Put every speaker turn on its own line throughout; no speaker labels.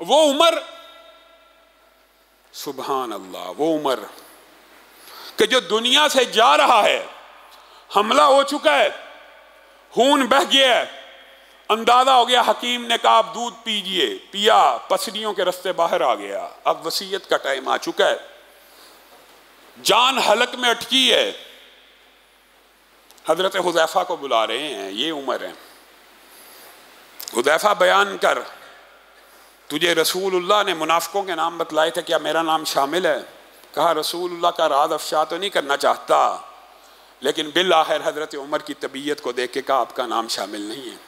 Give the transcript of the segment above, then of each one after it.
वो उमर, सुभान अल्लाह, वो उमर कि जो दुनिया से जा रहा है, हमला हो चुका है, खून बह गया है, अंदाजा हो गया, हकीम ने कहा आप दूध पीजिए, पिया, पसलियों के रास्ते बाहर आ गया, अब वसीयत का टाइम आ चुका है, जान हलक में अटकी है। हजरत हुज़ैफा को बुला रहे हैं, ये उमर है। हुज़ैफा बयान कर, तुझे रसूलुल्लाह ने मुनाफिकों के नाम बतलाए थे, क्या मेरा नाम शामिल है? कहा रसूलुल्लाह का राज अफशा तो नहीं करना चाहता, लेकिन बिल आखिर हजरत उमर की तबीयत को देख के कहा आपका नाम शामिल नहीं है।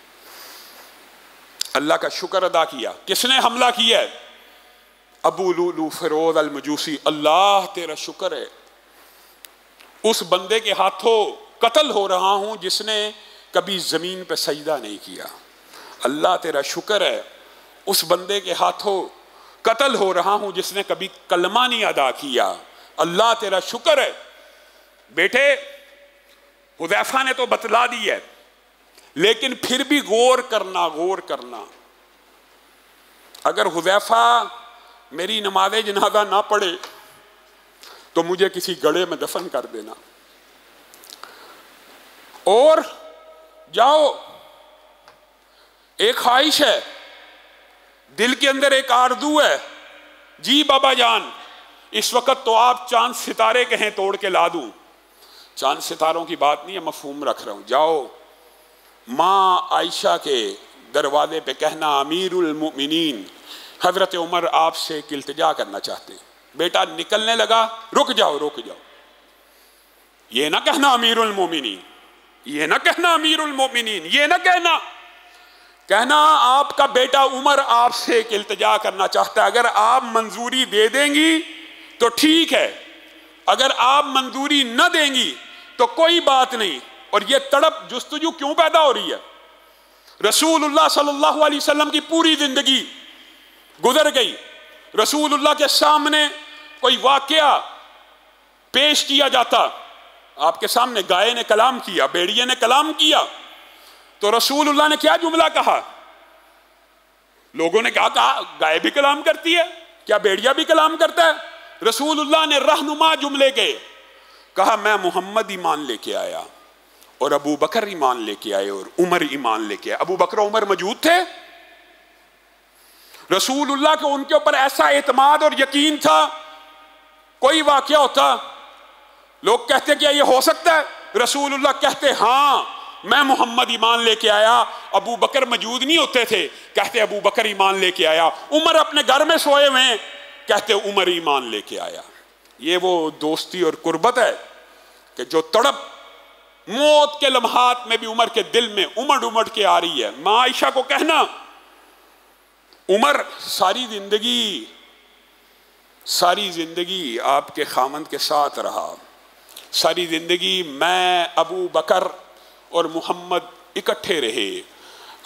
अल्लाह का शुक्र अदा किया। किसने हमला किया है? अबू लुलू फिरोज अल मजूसी। अल्लाह तेरा शुक्र है, उस बंदे के हाथों कत्ल हो रहा हूं जिसने कभी जमीन पे सजदा नहीं किया। अल्लाह तेरा शुक्र है, उस बंदे के हाथों कत्ल हो रहा हूं जिसने कभी कलमा नहीं अदा किया। अल्लाह तेरा शुक्र है। बेटे, हुज़ैफा ने तो बतला दी है, लेकिन फिर भी गौर करना, गौर करना। अगर हुज़ैफा मेरी नमाज़े जनाजा ना पढ़े तो मुझे किसी गड्ढे में दफन कर देना, और जाओ, एक ख्वाहिश है दिल के अंदर, एक आरज़ू है, जी बाबा जान इस वक्त तो आप चांद सितारे कहें तोड़ के ला दूं। चांद सितारों की बात नहीं है, मफहूम रख रहा हूं। जाओ माँ आयशा के दरवाजे पे कहना अमीरुल मोमिनीन हजरत उमर आपसे एक इल्तिजा करना चाहते हैं। बेटा निकलने लगा, रुक जाओ, रुक जाओ, ये ना कहना अमीरुल मोमिनीन, ये ना कहना अमीरुल मोमिनीन, ये ना कहना, कहना आपका बेटा उमर आपसे एक इल्तिजा करना चाहता है। अगर आप मंजूरी दे देंगी तो ठीक है, अगर आप मंजूरी न देंगी तो कोई बात नहीं। और ये तड़प जुस्तजू क्यों पैदा हो रही है? रसूलुल्लाह सल्लल्लाहु अलैहि वसल्लम की पूरी जिंदगी गुजर गई, रसूलुल्लाह के सामने कोई वाकया पेश किया जाता, आपके सामने गाय ने कलाम किया, भेड़िए ने कलाम किया, तो रसूलुल्लाह ने क्या जुमला कहा? लोगों ने कहा गाय भी कलाम करती है, क्या भेड़िया भी कलाम करता है? रसूलुल्लाह ने रहनुमा जुमले के कहा मैं मोहम्मद ईमान लेके आया, और अबू बकर ईमान लेके आए, और उमर ईमान लेके आए। अबू बकर उमर मौजूद थे। रसूलुल्लाह को उनके ऊपर ऐसा एतमाद और यकीन था, कोई वाकया होता लोग कहते क्या ये हो सकता है? रसूलुल्लाह कहते हाँ मैं मोहम्मद ईमान लेके आया। अबू बकर मौजूद नहीं होते थे, कहते अबू बकर ईमान लेके आया। उमर अपने घर में सोए हुए हैं, कहते उमर ईमान लेके आया। ये वो दोस्ती और कुर्बत है कि जो तड़प मौत के लम्हात में भी उमर के दिल में उमड़ उमड़ के आ रही है। मां आयशा को कहना उमर सारी जिंदगी आपके खामंद के साथ रहा, सारी जिंदगी मैं अबू बकर और मोहम्मद इकट्ठे रहे।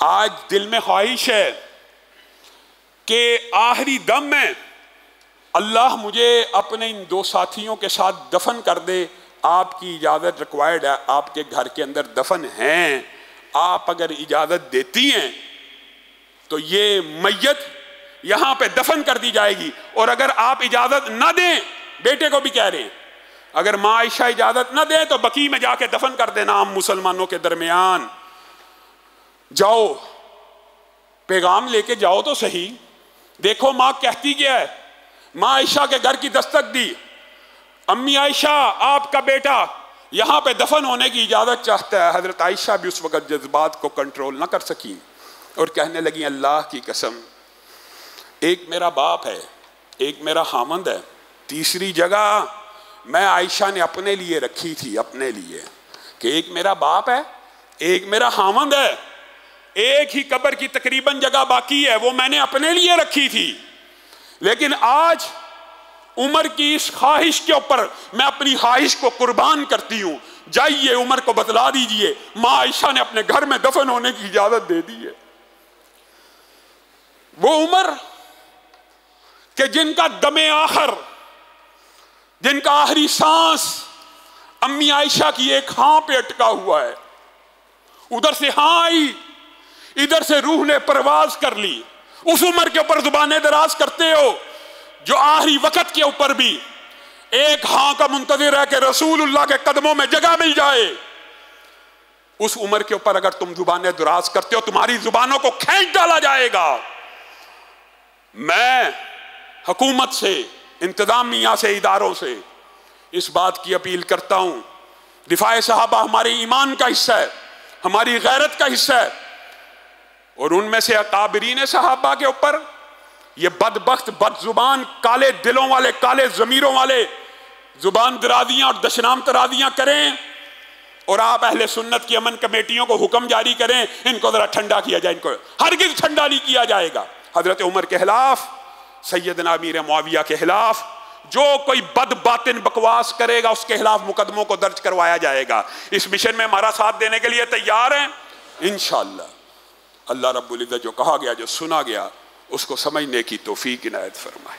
आज दिल में ख्वाहिश है कि आखिरी दम में अल्लाह मुझे अपने इन दो साथियों के साथ दफन कर दे। आपकी इजाज़त रिक्वायर्ड है, आपके घर के अंदर दफन हैं, आप अगर इजाज़त देती हैं तो ये मैयत यहाँ पे दफन कर दी जाएगी। और अगर आप इजाज़त न दें, बेटे को भी कह रहे हैं, अगर माँ आयशा इजाज़त न दे तो बकी में जाके दफन कर देना, हम मुसलमानों के दरमियान। जाओ पैगाम लेके जाओ तो सही। देखो माँ कहती क्या है। माँ आयशा के घर की दस्तक दी, अम्मी आयशा आपका बेटा यहाँ पे दफन होने की इजाज़त चाहता है। हजरत आयशा भी उस वक़्त जज्बात को कंट्रोल ना कर सकी और कहने लगी अल्लाह की कसम, एक मेरा बाप है, एक मेरा हामंद है, तीसरी जगह मैं आयशा ने अपने लिए रखी थी, अपने लिए, कि एक मेरा बाप है, एक मेरा हामंद है, एक ही कब्र की तकरीबन जगह बाकी है, वो मैंने अपने लिए रखी थी। लेकिन आज उमर की इस ख्वाहिश के ऊपर मैं अपनी ख्वाहिश को कुर्बान करती हूं। जाइए उमर को बतला दीजिए मां आयशा ने अपने घर में दफन होने की इजाजत दे दी है। वो उमर के जिनका दमे आखिर, जिनका आखिरी सांस अम्मी आयशा की एक हां पे अटका हुआ है। उधर से हां आई, इधर से रूह ने परवाज कर ली। उस उम्र के ऊपर जुबानें दराज करते हो जो आखिरी वक्त के ऊपर भी एक हाँ का मुंतजिर है कि रसूलुल्लाह के कदमों में जगह मिल जाए। उस उम्र के ऊपर अगर तुम जुबानें दराज करते हो, तुम्हारी जुबानों को खींच डाला जाएगा। मैं हुकूमत से, इंतजामिया से, इदारों से इस बात की अपील करता हूं, दिफाए सहाबा हमारे ईमान का हिस्सा है, हमारी गैरत का हिस्सा है। और उनमें से अकाबरीन सहाबा के ऊपर ये बदबख्त, बदजुबान, काले दिलों वाले, काले जमीरों वाले जुबान दराजियां और दशनाम तराजियां करें और आप अहले सुन्नत की अमन कमेटियों को हुक्म जारी करें, इनको जरा ठंडा किया जाए। इनको हरगिज ठंडा नहीं किया जाएगा। हजरत उमर के खिलाफ, सैयदना अमीर मुआविया के खिलाफ जो कोई बदबातिन बकवास करेगा उसके खिलाफ मुकदमों को दर्ज करवाया जाएगा। इस मिशन में हमारा साथ देने के लिए तैयार हैं इंशाअल्लाह। अल्लाह रब्बुल इज्जत जो कहा गया, जो सुना गया, उसको समझने की तौफीक इनायत फरमाए।